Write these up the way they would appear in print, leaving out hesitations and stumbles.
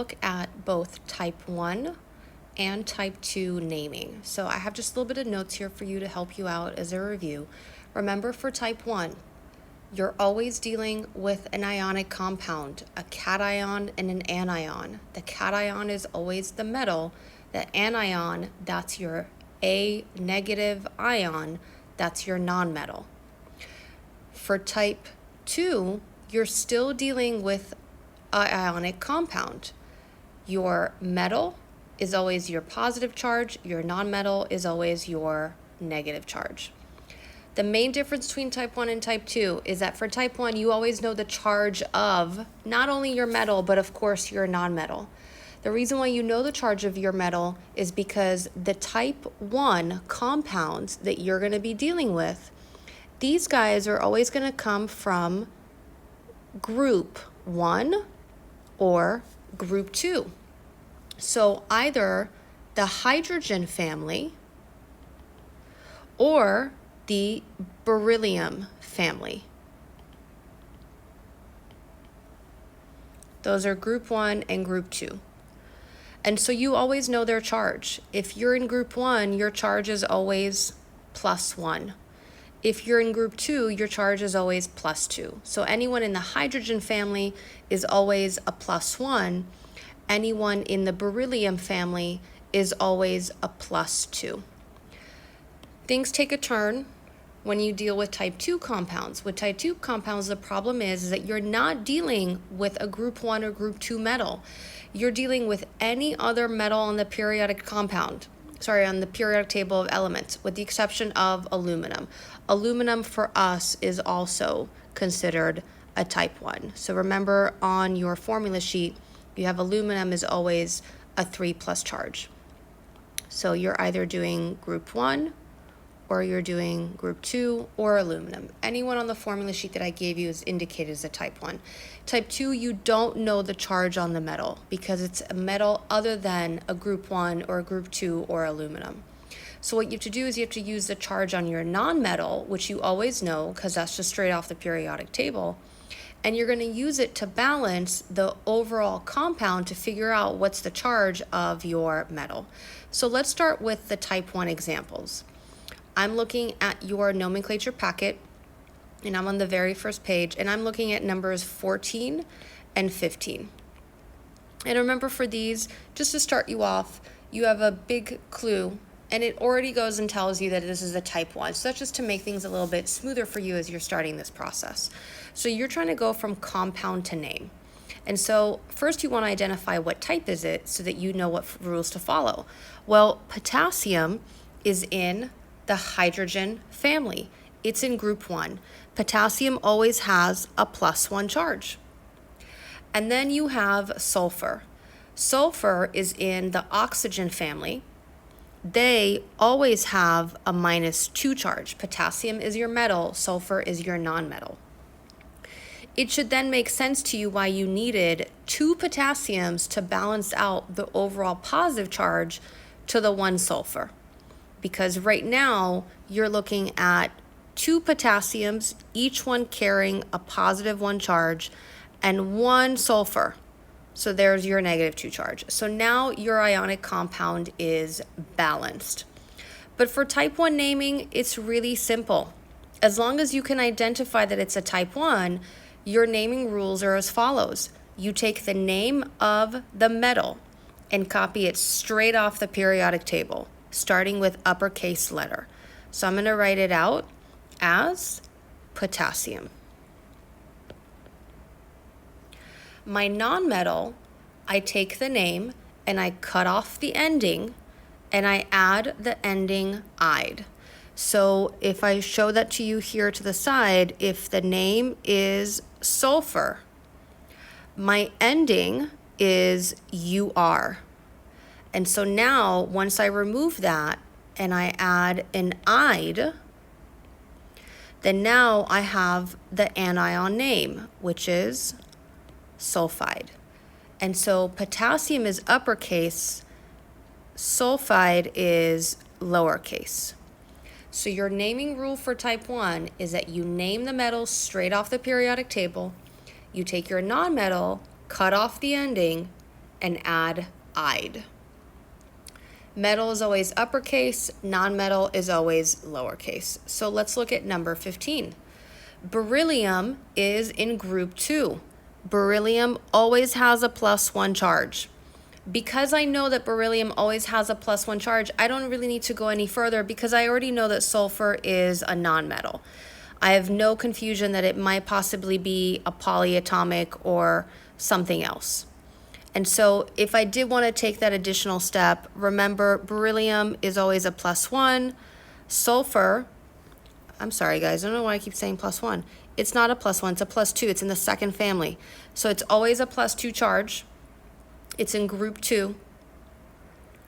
look at both type 1 and type 2 naming. So I have just a little bit of notes here for you to help you out as a review. Remember, for type 1, you're always dealing with an ionic compound, a cation and an anion. The cation is always the metal. The anion, that's your A negative ion, that's your nonmetal. For type 2, you're still dealing with an ionic compound. Your metal is always your positive charge, your nonmetal is always your negative charge. The main difference between type 1 and type 2 is that for type 1, you always know the charge of not only your metal, but of course your nonmetal. The reason why you know the charge of your metal is because the type 1 compounds that you're going to be dealing with, these guys are always going to come from group 1 or group 2. So either the hydrogen family or the beryllium family. Those are group 1 and group 2. And so you always know their charge. If you're in group 1, your charge is always +1. If you're in group 2, your charge is always +2. So anyone in the hydrogen family is always a +1. Anyone in the beryllium family is always a +2. Things take a turn when you deal with type 2 compounds. With type 2 compounds, the problem is that you're not dealing with a group 1 or group 2 metal. You're dealing with any other metal on the periodic table of elements, with the exception of aluminum. Aluminum for us is also considered a type 1. So remember, on your formula sheet, you have aluminum is always a 3+ charge. So you're either doing group 1 or you're doing group 2 or aluminum. Anyone on the formula sheet that I gave you is indicated as a type 1. Type 2, you don't know the charge on the metal because it's a metal other than a group 1 or a group 2 or aluminum. So what you have to do is you have to use the charge on your nonmetal, which you always know because that's just straight off the periodic table. And you're going to use it to balance the overall compound to figure out what's the charge of your metal. So let's start with the type 1 examples. I'm looking at your nomenclature packet, and I'm on the very first page, and I'm looking at numbers 14 and 15. And remember, for these, just to start you off, you have a big clue, and it already goes and tells you that this is a type 1. So that's just to make things a little bit smoother for you as you're starting this process. So you're trying to go from compound to name. And so first you want to identify what type is it so that you know what rules to follow. Well, potassium is in the hydrogen family. It's in group 1. Potassium always has a +1 charge. And then you have sulfur. Sulfur is in the oxygen family. They always have a -2 charge. Potassium is your metal, sulfur is your nonmetal. It should then make sense to you why you needed 2 potassiums to balance out the overall positive charge to the 1 sulfur. Because right now you're looking at 2 potassiums, each one carrying a +1 charge, and 1 sulfur. So there's your -2 charge. So now your ionic compound is balanced. But for type 1 naming, it's really simple. As long as you can identify that it's a type 1, your naming rules are as follows. You take the name of the metal and copy it straight off the periodic table, starting with uppercase letter. So I'm going to write it out as potassium. My nonmetal, I take the name and I cut off the ending and I add the ending "ide." So if I show that to you here to the side, if the name is sulfur, my ending is "UR." And so now, once I remove that and I add an "ide," then now I have the anion name, which is sulfide. And so potassium is uppercase, sulfide is lowercase. So your naming rule for type 1 is that you name the metal straight off the periodic table, you take your nonmetal, cut off the ending, and add "ide." Metal is always uppercase, non-metal is always lowercase. So let's look at number 15. Beryllium is in group 2. Beryllium always has a +1 charge. Because I know that beryllium always has a +1 charge, I don't really need to go any further because I already know that sulfur is a nonmetal. I have no confusion that it might possibly be a polyatomic or something else. And so if I did want to take that additional step, remember beryllium is always a +1. Sulfur, I'm sorry guys, I don't know why I keep saying +1. It's not a +1, it's a +2. It's in the second family. So it's always a +2 charge. It's in group 2.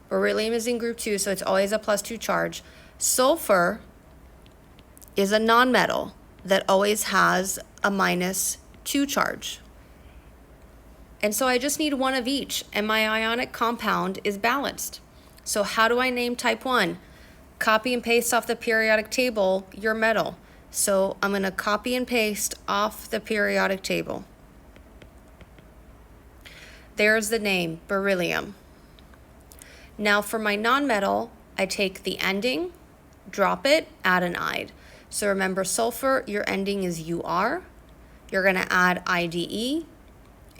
Beryllium is in group 2, so it's always a +2 charge. Sulfur is a nonmetal that always has a -2 charge. And so I just need one of each, and my ionic compound is balanced. So how do I name type 1? Copy and paste off the periodic table your metal. So I'm going to copy and paste off the periodic table. There's the name, beryllium. Now for my nonmetal, I take the ending, drop it, add an "ide." So remember sulfur, your ending is UR. You're going to add IDE,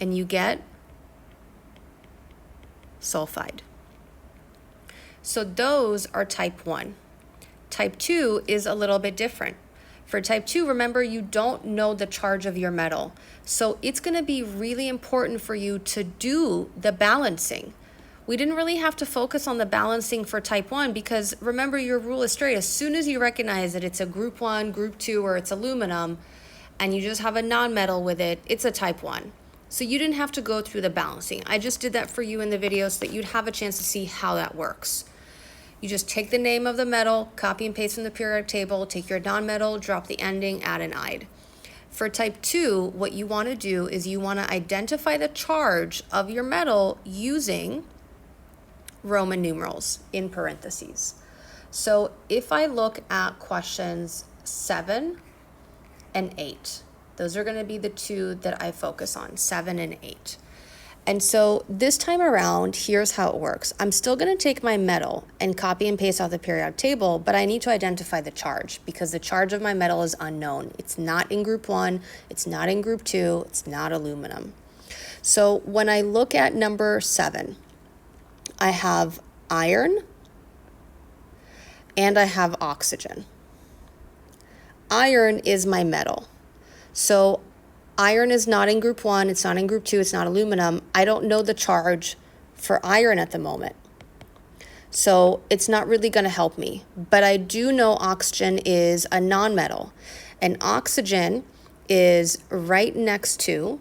and you get sulfide. So those are type 1. Type 2 is a little bit different. For type 2, remember you don't know the charge of your metal. So it's going to be really important for you to do the balancing. We didn't really have to focus on the balancing for type 1 because remember your rule is straight. As soon as you recognize that it's a group 1, group 2, or it's aluminum, and you just have a nonmetal with it, it's a type 1. So you didn't have to go through the balancing. I just did that for you in the video so that you'd have a chance to see how that works. You just take the name of the metal, copy and paste from the periodic table, take your nonmetal, drop the ending, add an "ide." For type 2, what you want to do is you want to identify the charge of your metal using Roman numerals in parentheses. So if I look at questions 7 and 8, those are going to be the two that I focus on, 7 and 8. And so this time around, here's how it works. I'm still going to take my metal and copy and paste off the periodic table, but I need to identify the charge because the charge of my metal is unknown. It's not in group 1, it's not in group 2, it's not aluminum. So when I look at number 7, I have iron and I have oxygen. Iron is my metal. So iron is not in group 1, it's not in group 2, it's not aluminum. I don't know the charge for iron at the moment. So it's not really going to help me. But I do know oxygen is a nonmetal. And oxygen is right next to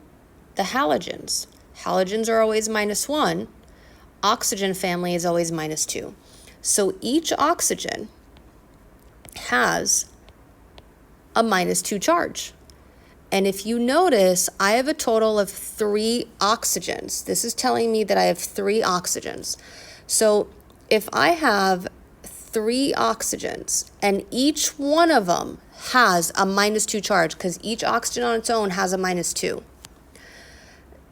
the halogens. Halogens are always -1. Oxygen family is always -2. So each oxygen has a -2 charge. And if you notice, I have a total of 3 oxygens. This is telling me that I have 3 oxygens. So if I have 3 oxygens and each one of them has a -2 charge, because each oxygen on its own has a -2,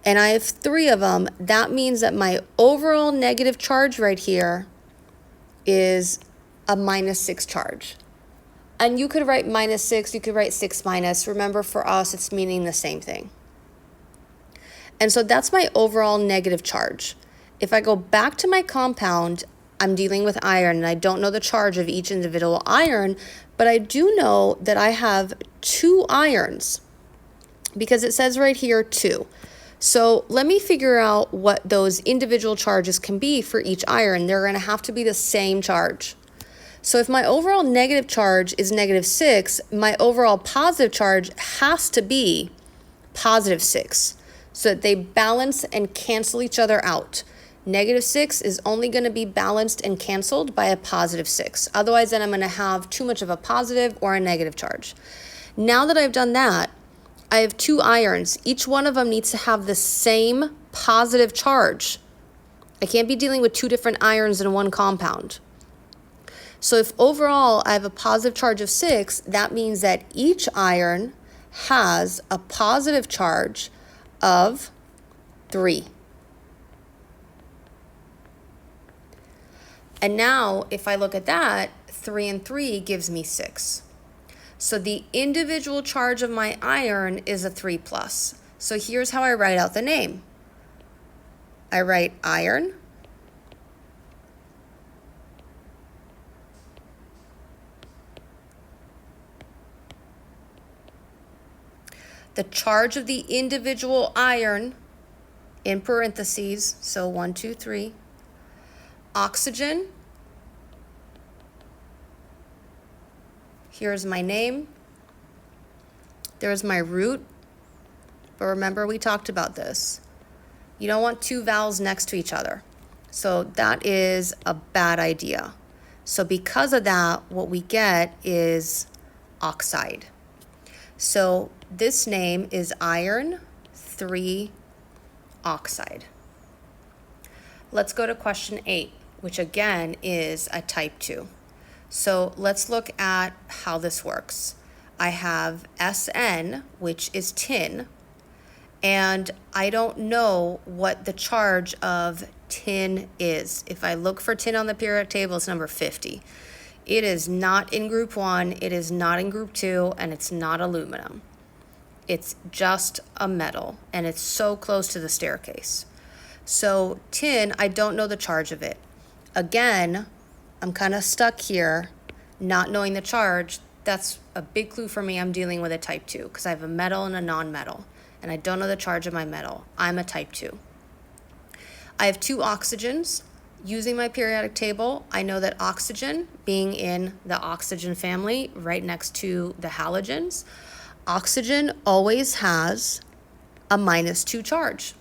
and I have 3 of them, that means that my overall negative charge right here is a -6 charge. And you could write -6, you could write 6-. Remember, for us, it's meaning the same thing. And so that's my overall negative charge. If I go back to my compound, I'm dealing with iron, and I don't know the charge of each individual iron, but I do know that I have 2 irons because it says right here 2. So let me figure out what those individual charges can be for each iron. They're going to have to be the same charge. So if my overall negative charge is -6, my overall positive charge has to be +6 so that they balance and cancel each other out. -6 is only going to be balanced and canceled by a +6. Otherwise, then I'm going to have too much of a positive or a negative charge. Now that I've done that, I have 2 irons. Each one of them needs to have the same positive charge. I can't be dealing with 2 different irons in one compound. So if overall I have a positive charge of 6, that means that each iron has a positive charge of 3. And now if I look at that, 3 and 3 gives me 6. So the individual charge of my iron is a 3 plus. So here's how I write out the name. I write iron. The charge of the individual iron in parentheses, so 1, 2, 3. Oxygen. Here's my name. There's my root. But remember, we talked about this. You don't want two vowels next to each other. So that is a bad idea. So because of that, what we get is oxide. So this name is iron 3 oxide. Let's go to question 8, which again is a type 2. So let's look at how this works. I have SN, which is tin, and I don't know what the charge of tin is. If I look for tin on the periodic table, it's number 50. It is not in group 1, it is not in group 2, and it's not aluminum. It's just a metal, and it's so close to the staircase. So tin, I don't know the charge of it. Again, I'm kind of stuck here, not knowing the charge. That's a big clue for me. I'm dealing with a type 2 because I have a metal and a non-metal, and I don't know the charge of my metal. I'm a type 2. I have 2 oxygens. Using my periodic table, I know that oxygen, being in the oxygen family right next to the halogens, oxygen always has a -2 charge.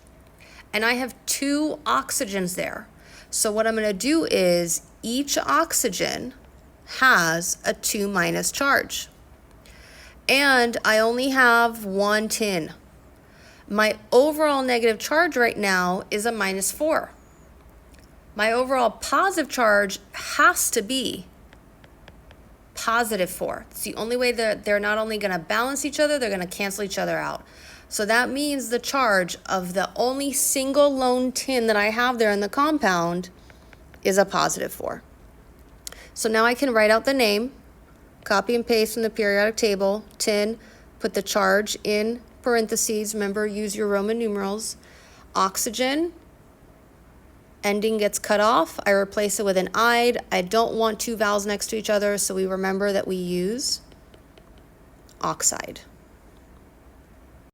And I have 2 oxygens there. So what I'm going to do is each oxygen has a 2- charge. And I only have 1 tin. My overall negative charge right now is a -4. My overall positive charge has to be +4. It's the only way that they're not only going to balance each other, they're going to cancel each other out. So that means the charge of the only single lone tin that I have there in the compound is a +4. So now I can write out the name, copy and paste from the periodic table, tin, put the charge in parentheses. Remember, use your Roman numerals. Oxygen, ending gets cut off. I replace it with an "ide." I don't want 2 vowels next to each other, so we remember that we use oxide.